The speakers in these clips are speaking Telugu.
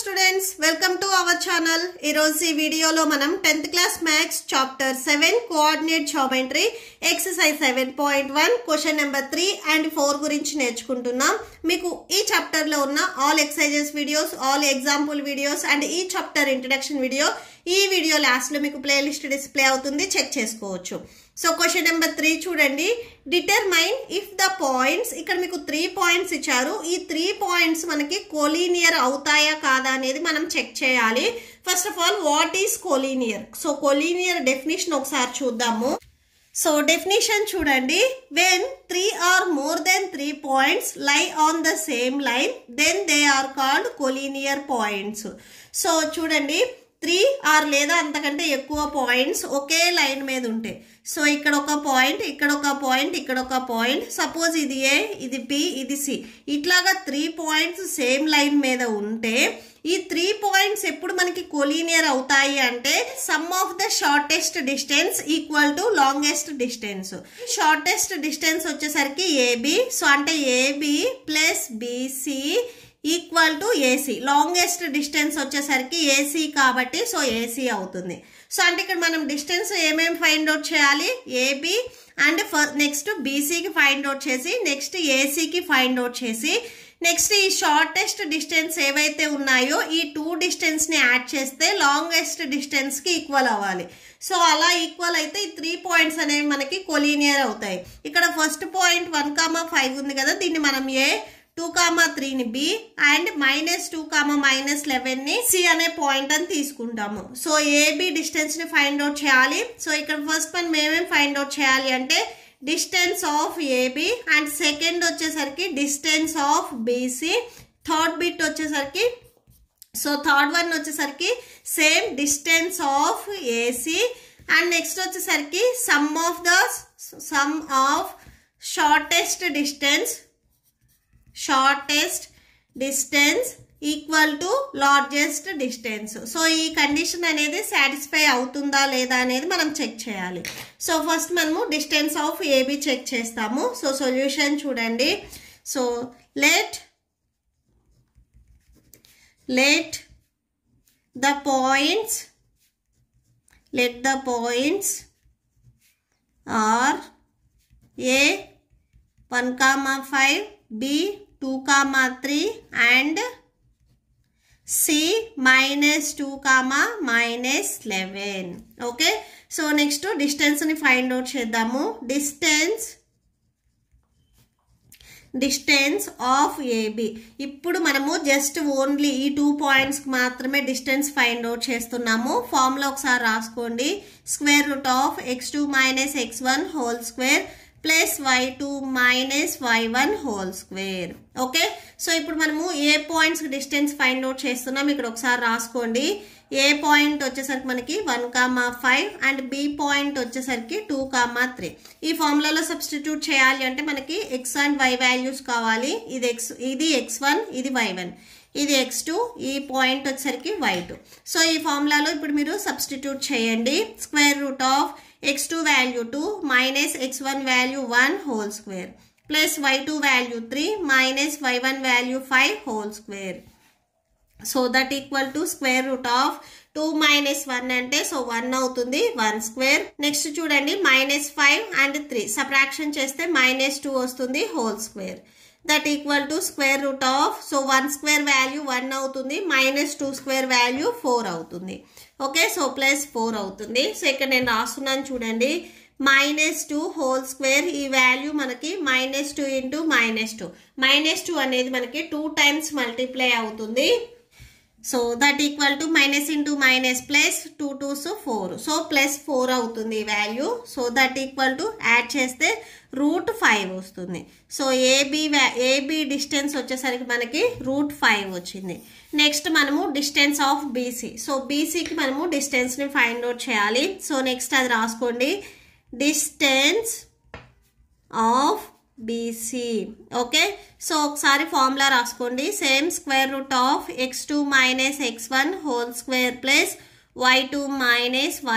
students, welcome to our channel. ఈ రోజు ఈ వీడియోలో మనం 10th class maths chapter 7 coordinate geometry exercise 7.1 question number 3 and 4 గురించి నేర్చుకుంటున్నాం. మీకు ఈ చాప్టర్ లో ఉన్న all exercises videos, all example videos and ఈ chapter introduction video ఈ వీడియో లాస్ట్ లో మీకు ప్లేలిస్ట్ డిస్ప్లే అవుతుంది, చెక్ చేసుకోవచ్చు. సో క్వశ్చన్ నెంబర్ 3 చూడండి. డిటర్మైన్ ఇఫ్ ద పాయింట్స్, ఇక్కడ మీకు 3 పాయింట్స్ ఇచ్చారు. ఈ 3 పాయింట్స్ మనకి కోలీనియర్ అవుతాయా కాదా అనేది మనం చెక్ చేయాలి. First of all what is collinear? So collinear definition ఒకసారి చూద్దాము. సో డెఫినేషన్ చూడండి. When 3 or more than 3 points lie on the same line, then they are called collinear points. So చూడండి, 3 or లేదా అంతకంటే ఎక్కువ పాయింట్స్ ఒకే లైన్ మీద ఉంటాయి. సో ఇక్కడ ఒక పాయింట్, ఇక్కడ ఒక పాయింట్, ఇక్కడ ఒక పాయింట్. సపోజ్ ఇది ఏ, ఇది బి, ఇది సి, ఇట్లాగా 3 పాయింట్స్ సేమ్ లైన్ మీద ఉంటే ఈ 3 పాయింట్స్ ఎప్పుడు మనకి కోలీనియర్ అవుతాయి అంటే sum of the shortest distance equal to longest distance. Shortest distance వచ్చేసరికి ఏబి, సో అంటే AB plus BC equal to AC. Longest distance వచ్చేసరికి ఏసీ కాబట్టి సో ఏసీ అవుతుంది. సో అంటే ఇక్కడ మనం డిస్టెన్స్ ఏమేమి ఫైండ్ అవుట్ చేయాలి? ఏబి అండ్ నెక్స్ట్ బీసీకి ఫైండ్ అవుట్ చేసి, నెక్స్ట్ ఏసీకి ఫైండ్ అవుట్ చేసి, నెక్స్ట్ ఈ షార్టెస్ట్ డిస్టెన్స్ ఏవైతే ఉన్నాయో ఈ 2 డిస్టెన్స్ ని యాడ్ చేస్తే లాంగెస్ట్ డిస్టెన్స్ కి ఈక్వల్ అవ్వాలి. సో అలా ఈక్వల్ అయితే ఈ 3 పాయింట్స్ అనేవి మనకి కొలీనియర్ అవుతాయి. ఇక్కడ ఫస్ట్ పాయింట్ 1,5 ఉంది కదా, దీన్ని మనం ఏ, 2,3 ని బి అండ్ -2,-11 ని సి అనే పాయింట్ అని తీసుకుంటాము. సో ఏబి డిస్టెన్స్ ని ఫైండ్ అవుట్ చేయాలి. సో ఇక్కడ ఫస్ట్ మనం ఏమేమి ఫైండ్ అవుట్ చేయాలి అంటే distance of AB and second వచ్చేసరికి distance of BC, third bit వచ్చేసరికి సో థర్డ్ వన్ వచ్చేసరికి same distance of AC and next వచ్చేసరికి sum of shortest distance equal to largest distance. So ఈ కండిషన్ అనేది సాటిస్ఫై అవుతుందా లేదా అనేది మనం చెక్ చేయాలి. సో ఫస్ట్ మనము డిస్టెన్స్ ఆఫ్ ఏబి చెక్ చేస్తాము. సో సొల్యూషన్ చూడండి. So let the points are A 1,5, B 2,3 and C -2,-11. Okay, so next distance ని ఫైండ్ అవుట్ చేద్దాము. Distance of AB. ఇప్పుడు మనము జస్ట్ ఓన్లీ ఈ 2 పాయింట్స్ మాత్రమే డిస్టెన్స్ ఫైండ్ అవుట్ చేస్తున్నాము. ఫార్ములా ఒకసారి రాసుకోండి. Square root of x2 - x1 whole square plus y2 - y1 whole square. Okay, so ఇప్పుడు మనము ఏ పాయింట్స్ డిస్టెన్స్ ఫైండ్ అవుట్ చేస్తున్నాం ఇక్కడ ఒకసారి రాసుకోండి. ఏ పాయింట్ వచ్చేసరికి మనకి 1,5 అండ్ బి పాయింట్ వచ్చేసరికి 2,3. ఈ ఫార్ములాలో సబ్స్టిట్యూట్ చేయాలి అంటే మనకి x అండ్ y వాల్యూస్ కావాలి. ఇది x1, ఇది y1, ఇది x2, ఈ పాయింట్ వచ్చేసరికి y2. సో ఈ ఫార్ములాలో ఇప్పుడు మీరు సబ్స్టిట్యూట్ చేయండి. Square root of x2 value 2 -x1 value 1 whole square plus y2 value 3 -y1 value 5 whole square. So that equal to square root of 2 - 1 అంటే సో 1 అవుతుంది, 1 స్క్వేర్. నెక్స్ట్ చూడండి -5 అండ్ 3 సబ్ట్రాక్షన్ చేస్తే -2 వస్తుంది whole square. That equal to square root of so 1 square value 1 అవుతుంది, -2 స్క్వేర్ వాల్యూ 4 అవుతుంది. ఓకే, సో +4 అవుతుంది. సో ఇక్కడ నేను రాస్తున్నాను చూడండి. -2 హోల్ స్క్వేర్, ఈ వాల్యూ మనకి -2 ఇంటూ -2 అనేది మనకి 2 టైమ్స్ మల్టిప్లై అవుతుంది. So that equal to minus into minus plus 2 2s 4, so +4 అవుతుంది ఈ value. So that equal to add చేస్తే √5 వస్తుంది. సో ఏబి డిస్టెన్స్ వచ్చేసరికి మనకి √5 వచ్చింది. నెక్స్ట్ మనము డిస్టెన్స్ ఆఫ్ బీసీ. సో బీసీకి మనము డిస్టెన్స్ ని ఫైండ్ అవుట్ చేయాలి. సో నెక్స్ట్ అది రాసుకోండి. Distance of BC. Okay, so ఒకసారి ఫార్ములా రాసుకోండి. Same square root of x2 - x1 whole square plus y2 -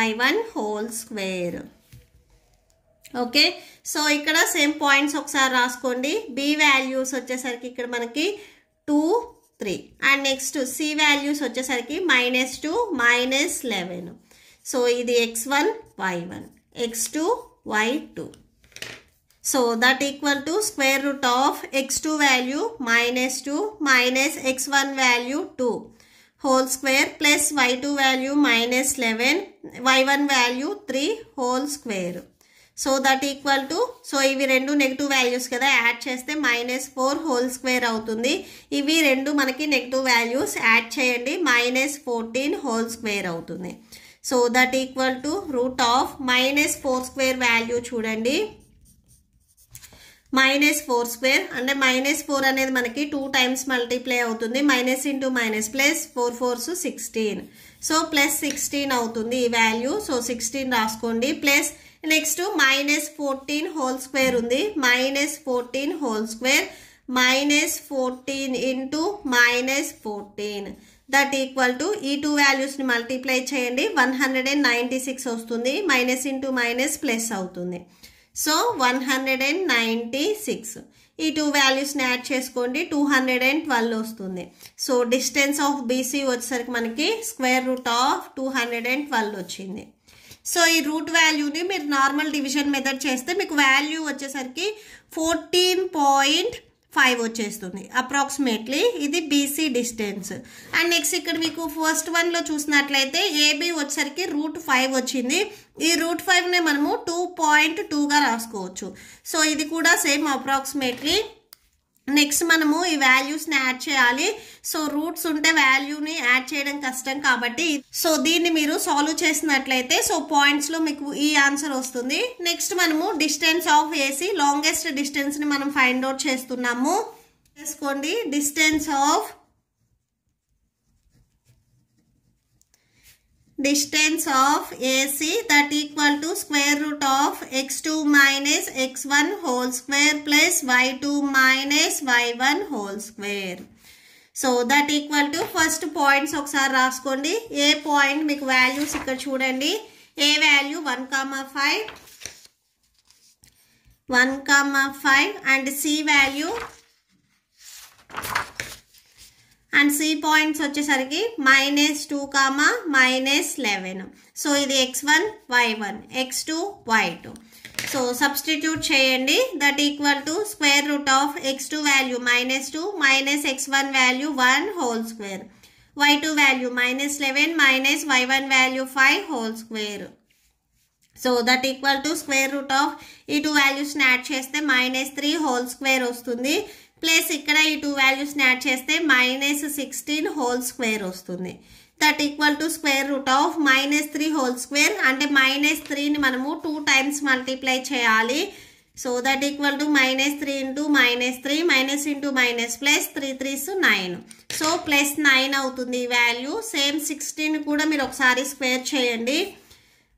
y1 whole square. Okay, so ఇక్కడ సేమ్ పాయింట్స్ ఒకసారి రాసుకోండి. బి వాల్యూస్ వచ్చేసరికి ఇక్కడ మనకి 2 3 అండ్ నెక్స్ట్ సి వాల్యూస్ వచ్చేసరికి -2 -11. సో ఇది x1 y1 x2 y2. So that equal to square root of x2 value -2 minus x1 value 2 whole square plus y2 value -11 y1 value 3 whole square. So that equal to so ఇవి రెండు నెగిటివ్ వాల్యూస్ కదా, యాడ్ చేస్తే -4 హోల్ స్క్వేర్ అవుతుంది. ఇవి రెండు మనకి నెగిటివ్ వాల్యూస్, యాడ్ చేయండి -14 హోల్ స్క్వేర్ అవుతుంది. So that equal to root of -4 square value చూడండి, -4 స్క్వేర్ అంటే -4 అనేది మనకి 2 టైమ్స్ మల్టిప్లై అవుతుంది. Minus into minus plus 4 4s 16. So plus 16 అవుతుంది ఈ వాల్యూ. సో 16 రాసుకోండి. ప్లస్ నెక్స్ట్ -14 హోల్ స్క్వేర్ ఉంది. -14 whole square -14 into -14 that equal to ఈ 2 వాల్యూస్ని మల్టిప్లై చేయండి. 196 వస్తుంది. మైనస్ ఇంటూ మైనస్ ప్లస్ అవుతుంది. సో 196 ఈ 2 వాల్యూస్ని యాడ్ చేసుకోండి. 212 వస్తుంది. సో డిస్టెన్స్ ఆఫ్ బీసీ వచ్చేసరికి మనకి స్క్వేర్ రూట్ ఆఫ్ 212 వచ్చింది. సో ఈ రూట్ వాల్యూని మీరు నార్మల్ డివిజన్ మెథడ్ చేస్తే మీకు వాల్యూ వచ్చేసరికి 14.5 వచ్చేస్తుంది అప్రాక్సిమేట్లీ. ఇది బీసీ డిస్టెన్స్. అండ్ నెక్స్ట్ ఇక్కడ మీకు ఫస్ట్ వన్లో చూసినట్లయితే ఏబీ వచ్చేసరికి √5 వచ్చింది. ఈ √5నే మనము 2.2గా రాసుకోవచ్చు. సో ఇది కూడా సేమ్ అప్రాక్సిమేట్లీ. నెక్స్ట్ మనము ఈ వాల్యూస్ని యాడ్ చేయాలి. సో రూట్స్ ఉంటే వాల్యూని యాడ్ చేయడం కష్టం కాబట్టి సో దీన్ని మీరు సాల్వ్ చేసినట్లయితే సో పాయింట్స్లో మీకు ఈ ఆన్సర్ వస్తుంది. నెక్స్ట్ మనము డిస్టెన్స్ ఆఫ్ ఏసీ, లాంగెస్ట్ డిస్టెన్స్ని మనం ఫైండ్ అవుట్ చేస్తున్నాము. చేసుకోండి. Distance of AC that equal to square root of x2 minus x1 whole square plus y2 minus y1 whole square. So that equal to first points ఒకసారి రాసుకోండి. ఏ పాయింట్ మీకు వాల్యూస్ ఇక్కడ చూడండి. A value 1,5 and C value and C points వచ్చేసరికి -2, -11. సో ఇది x1 y1 x2 y2. So substitute చేయండి. That equal to square root of x2 value -2 minus x1 value 1 whole square, y2 value -11 minus y1 value 5 whole square. So that equal to square root of ఈ 2 వాల్యూస్ని యాడ్ చేస్తే -3 హోల్ స్క్వేర్ వస్తుంది. ప్లస్ ఇక్కడ ఈ 2 వాల్యూస్ని యాడ్ చేస్తే -16 హోల్ స్క్వేర్ వస్తుంది. That equal to square root of -3 whole square అంటే -3ని మనము 2 టైమ్స్ మల్టిప్లై చేయాలి. So that equal to -3 into -3 minus into minus plus 3 3s 9. So +9 అవుతుంది ఈ వాల్యూ. సేమ్ 16 కూడా మీరు ఒకసారి స్క్వేర్ చేయండి.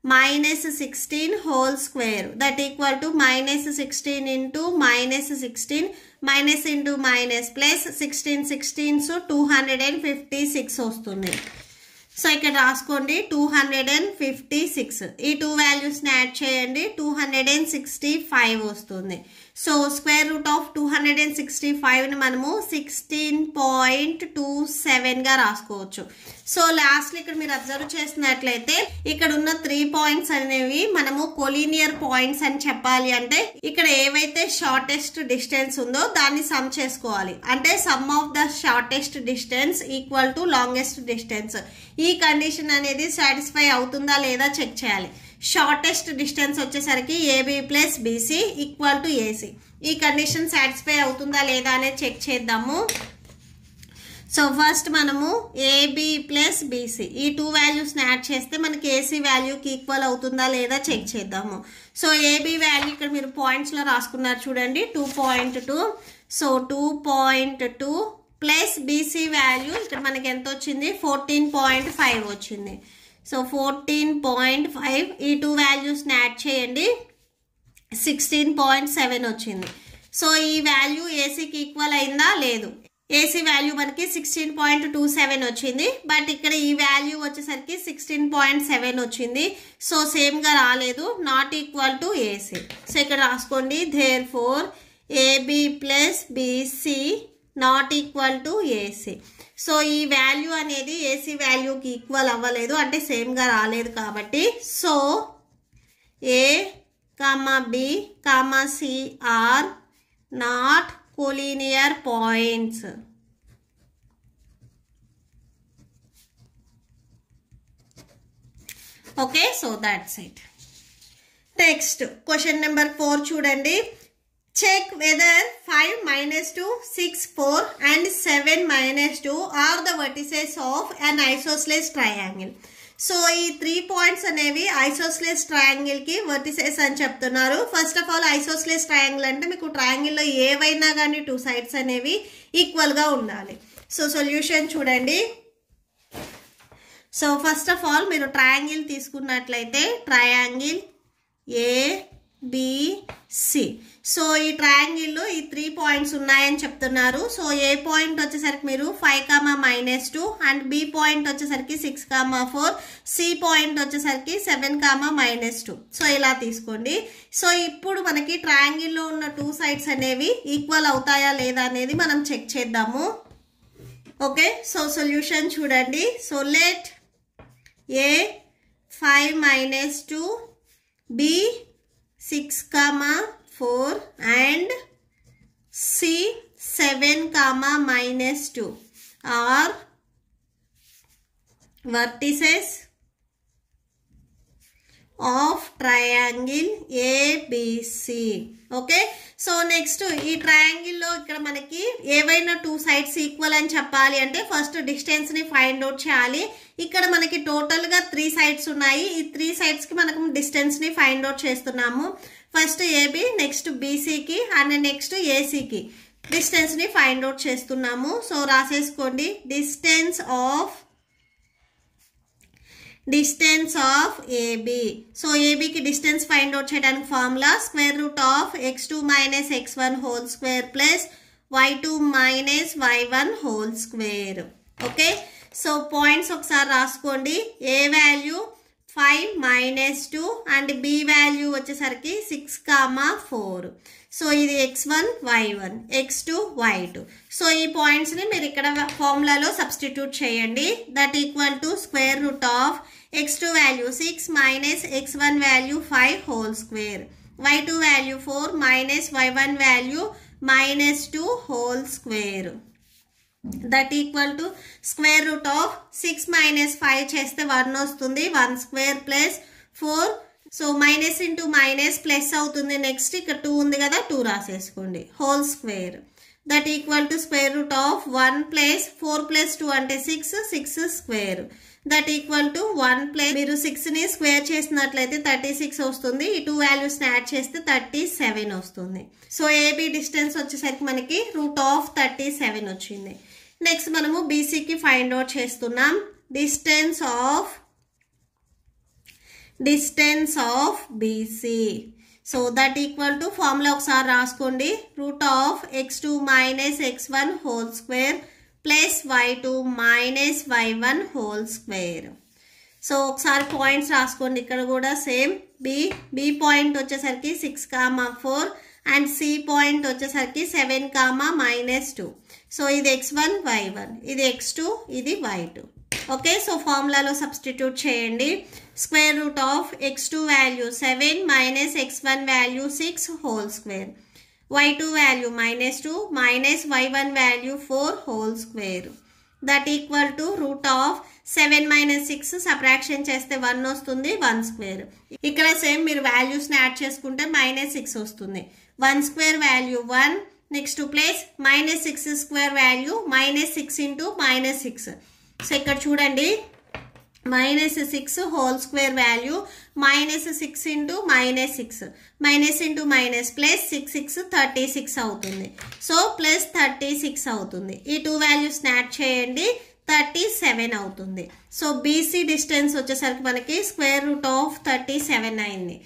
-16 whole square that equal to -16 into -16 minus into minus plus 16 16s 256 వస్తుంది. సో ఇక్కడ రాసుకోండి 256. ఈ 2 వాల్యూస్ని యాడ్ చేయండి. 265 వస్తుంది. సో స్క్వేర్ రూట్ ఆఫ్ 265ని మనము 16.27గా రాసుకోవచ్చు. సో లాస్ట్లో ఇక్కడ మీరు అబ్జర్వ్ చేసినట్లయితే ఇక్కడ ఉన్న 3 పాయింట్స్ అనేవి మనము కొలీనియర్ పాయింట్స్ అని చెప్పాలి. అంటే ఇక్కడ ఏవైతే షార్టెస్ట్ డిస్టెన్స్ ఉందో దాన్ని సమ్ చేసుకోవాలి. అంటే sum of the shortest distance equal to longest distance. ఈ కండిషన్ అనేది సాటిస్ఫై అవుతుందా లేదా చెక్ చేయాలి. షార్టెస్ట్ డిస్టెన్స్ వచ్చేసరికి AB plus BC equal to AC. ఈ కండిషన్ సాటిస్ఫై అవుతుందా లేదా అనేది చెక్ చేద్దాము. సో ఫస్ట్ మనము ఏబీ ప్లస్ బీసీ ఈ 2 వాల్యూస్ని యాడ్ చేస్తే మనకి ఏసీ వాల్యూకి ఈక్వల్ అవుతుందా లేదా చెక్ చేద్దాము. సో ఏబీ వాల్యూ ఇక్కడ మీరు పాయింట్స్లో రాసుకున్నారు చూడండి 2.2. సో 2.2 ప్లస్ బీసీ వాల్యూ ఇక్కడ మనకి ఎంత వచ్చింది 14.5 వచ్చింది. సో 14.5 ఈ 2 వాల్యూస్ని యాడ్ చేయండి 16.7 వచ్చింది. సో ఈ వాల్యూ ఏసీకి ఈక్వల్ అయిందా లేదు. ఏసీ వాల్యూ మనకి 16.27 వచ్చింది. బట్ ఇక్కడ ఈ వాల్యూ వచ్చేసరికి 16.7 వచ్చింది. సో సేమ్గా రాలేదు. Not equal to AC. So ఇక్కడ రాసుకోండి therefore AB plus BC not equal to AC. So ఈ వాల్యూ అనేది ఏసీ వాల్యూకి ఈక్వల్ అవ్వలేదు, అంటే సేమ్గా రాలేదు కాబట్టి so A comma B comma C are not collinear points. Okay, so that's it. Next question number 4 చూడండి. Check whether 5 - 2, 6, 4 and 7 - 2 are the vertices of an isosceles triangle. So ఈ 3 పాయింట్స్ అనేవి ఐసోస్లెస్ ట్రయాంగిల్ కి వర్టిసెస్ అని చెప్తున్నారు. First of all isosceles triangle అంటే మీకు ట్రయాంగిల్లో ఏవైనా కానీ 2 సైడ్స్ అనేవి ఈక్వల్ గా ఉండాలి. సో సొల్యూషన్ చూడండి. సో ఫస్ట్ ఆఫ్ ఆల్ మీరు ట్రయాంగిల్ తీసుకున్నట్లయితే ట్రయాంగిల్ ఏబిసి. సో ఈ ట్రయాంగిల్లో ఈ 3 పాయింట్స్ ఉన్నాయని చెప్తున్నారు. సో ఏ పాయింట్ వచ్చేసరికి మీరు 5, -2 అండ్ బి పాయింట్ వచ్చేసరికి 6, 4, సి పాయింట్ వచ్చేసరికి 7, -2. సో ఇలా తీసుకోండి. సో ఇప్పుడు మనకి ట్రయాంగిల్లో ఉన్న 2 సైడ్స్ అనేవి ఈక్వల్ అవుతాయా లేదా అనేది మనం చెక్ చేద్దాము. ఓకే, సో సొల్యూషన్ చూడండి. So let A 5 - 2, B 6, 4 and C 7, -2 are vertices of triangle ABC. Okay, so next ఈ ట్రయాంగిల్ లో ఇక్కడ మనకి ఏవైనా 2 సైడ్స్ ఈక్వల్ అని చెప్పాలి అంటే ఫస్ట్ డిస్టెన్స్ ని ఫైండ్ అవుట్ చేయాలి. ఇక్కడ మనకి టోటల్ గా 3 సైడ్స్ ఉన్నాయి. ఈ 3 సైడ్స్ కి మనకు డిస్టెన్స్ ని ఫైండ్ అవుట్ చేస్తున్నాము. ఫస్ట్ ఏబి, నెక్స్ట్ బీసీకి అండ్ నెక్స్ట్ ఏసీకి డిస్టెన్స్ ని ఫైండ్ అవుట్ చేస్తున్నాము. సో రాసేసుకోండి. Distance of AB. సో ఏబికి డిస్టెన్స్ ఫైండ్ అవుట్ చేయడానికి formula √(x2 - x1) whole square plus y2 - y1 whole square. Okay, so points ఒకసారి రాసుకోండి. A value 5 - 2 and B value వచ్చేసరికి 6, 4. సో ఇది x1 y1, x2 y2. So ఈ పాయింట్స్ ని మీరు ఇక్కడ ఫార్ములాలో సబ్స్టిట్యూట్ చేయండి. That equal to √(x2 value 6 - x1 value 5 whole square, y2 value 4 - y1 value -2 whole square. That equal to √6 - 5 చేస్తే 1 వస్తుంది. 1 square plus 4. So minus into minus plus అవుతుంది. నెక్స్ట్ ఇక్కడ 2 ఉంది కదా, 2 రాసేసుకోండి whole square. That equal to √1 plus 4 plus 2 అంటే 6 square. That equal to 1 plus మీరు 6 ని స్క్వేర్ చేసినట్లయితే 36 వస్తుంది. ఈ 2 వాల్యూస్ ని యాడ్ చేస్తే 37 వస్తుంది. సో ఏబి డిస్టెన్స్ వచ్చేసరికి మనకి √37 వచ్చింది. నెక్స్ట్ మనము బీసీకి ఫైండ్ అవుట్ చేస్తున్నాం. Distance of BC. So that equal to formula ఒకసారి రాసుకోండి. √(x2 - x1) whole square plus y2 - y1 whole square. So ఒకసారి పాయింట్స్ రాసుకోండి. ఇక్కడ కూడా సేమ్. బి పాయింట్ వచ్చేసరికి 6, 4 అండ్ సి పాయింట్ వచ్చేసరికి 7, -2. సో ఇది x1 y1, ఇది x2, ఇది y2. ఓకే, సో ఫార్ములాలో సబ్స్టిట్యూట్ చేయండి. √(x2 value 7 - x1 value 6 whole square, y2 value -2 - y1 value 4 whole square. That equal to √7 - 6 subtraction చేస్తే 1 వస్తుంది. 1 స్క్వేర్. ఇక్కడ సేమ్ మీరు వాల్యూస్ ని యాడ్ చేసుకుంటే -6 వస్తుంది. 1 square value 1. Next plus -6 square value -6 into -6. So ఇక్కడ చూడండి -6 whole square value -6 into -6, minus into minus plus 6 36 అవుతుంది. సో ప్లస్ 36 అవుతుంది. ఈ 2 వాల్యూస్ యాడ్ చేయండి, 37 అవుతుంది. సో బీసీ డిస్టెన్స్ వచ్చేసరికి మనకి √37 అయింది.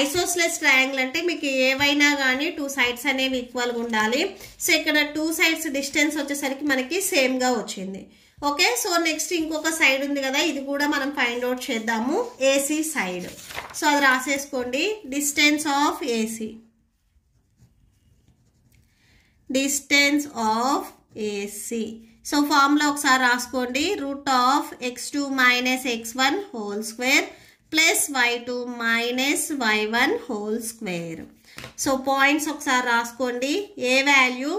ఐసోస్లెస్ ట్రయాంగిల్ అంటే మీకు ఏవైనా కానీ 2 సైడ్స్ అనేవి ఈక్వల్గా ఉండాలి. సో ఇక్కడ 2 సైడ్స్ డిస్టెన్స్ వచ్చేసరికి మనకి సేమ్గా వచ్చింది. ఓకే, సో నెక్స్ట్ ఇంకొక సైడ్ ఉంది కదా, ఇది కూడా మనం ఫైండ్ అవుట్ చేద్దాము. AC side. సో అది రాసేసుకోండి. Distance of AC. So formula ఒకసారి రాసుకోండి. Root of x2 minus x1 whole square plus y2 minus y1 whole square. So points ఒకసారి రాసుకోండి. A value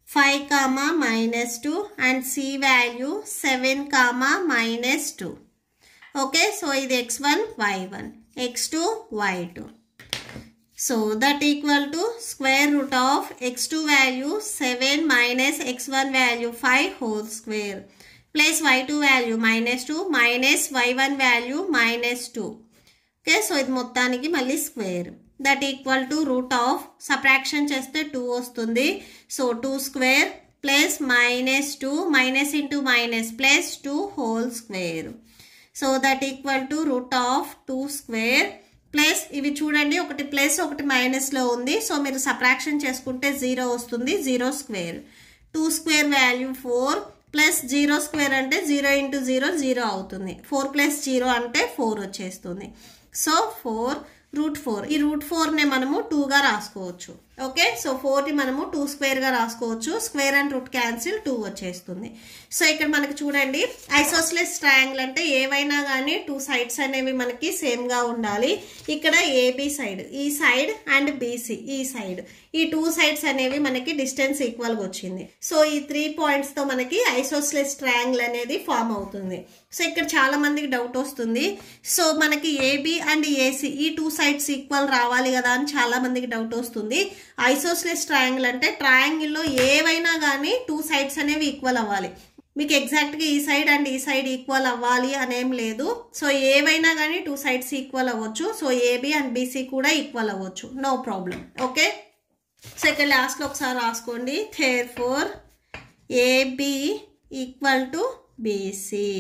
5, -2 and C value 7, -2. Okay, so ఇది x1 y1, x2 y2. So that equal to square root of x2 value 7 minus x1 value 5 whole square plus y2 value -2 minus y1 value -2. Okay, so ఇది మొత్తానికి మళ్ళీ square. That equal to root of subtraction చేస్తే 2 వస్తుంది. So 2 square plus -2 minus into minus plus 2 whole square. So that equal to root of 2 square plus ఇవి చూడండి, ఒకటి ప్లస్ ఒకటి మైనస్లో ఉంది. సో మీరు సబ్ట్రాక్షన్ చేసుకుంటే 0 వస్తుంది. 0 square 2 square value 4 plus 0 square అంటే 0 ఇంటూ 0 0 అవుతుంది. 4 ప్లస్ 0 అంటే 4 వచ్చేస్తుంది. So 4 root 4. ఈ రూట్ 4నే మనము 2గా రాసుకోవచ్చు. ఓకే, సో 4ని మనము 2 స్క్వేర్గా రాసుకోవచ్చు. స్క్వేర్ అండ్ రూట్ క్యాన్సిల్ 2 వచ్చేస్తుంది. సో ఇక్కడ మనకి చూడండి, ఐసోస్లెస్ ట్రయాంగిల్ అంటే ఏవైనా కానీ 2 సైడ్స్ అనేవి మనకి సేమ్గా ఉండాలి. ఇక్కడ ఏబి సైడ్ ఈ సైడ్ అండ్ బీసీ ఈ సైడ్, ఈ 2 సైడ్స్ అనేవి మనకి డిస్టెన్స్ ఈక్వల్గా వచ్చింది. సో ఈ 3 పాయింట్స్తో మనకి ఐసోస్లెస్ ట్రయాంగిల్ అనేది ఫామ్ అవుతుంది. సో ఇక్కడ చాలా మందికి డౌట్ వస్తుంది. సో మనకి ఏబి అండ్ ఏసీ ఈ 2 సైడ్స్ ఈక్వల్ రావాలి కదా అని చాలా మందికి డౌట్ వస్తుంది. ఐసోస్లెస్ ట్రయాంగిల్ అంటే ట్రయాంగిల్లో ఏవైనా కానీ 2 సైడ్స్ అనేవి ఈక్వల్ అవ్వాలి. మీకు ఎగ్జాక్ట్గా ఈ సైడ్ అండ్ ఈ సైడ్ ఈక్వల్ అవ్వాలి అనేం లేదు. సో ఏవైనా కానీ 2 సైడ్స్ ఈక్వల్ అవ్వచ్చు. సో ఏబి అండ్ బీసీ కూడా ఈక్వల్ అవ్వచ్చు, నో ప్రాబ్లం. ఓకే, సో ఇక్కడ లాస్ట్లో ఒకసారి రాసుకోండి. therefore AB equal to BC.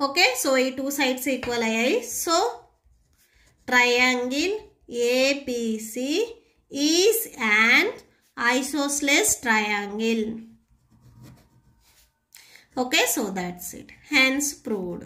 Okay, so ఈ 2 సైడ్స్ ఈక్వల్ అయ్యాయి. So triangle ABC is an isosceles triangle. Okay, so that's it. Hence proved.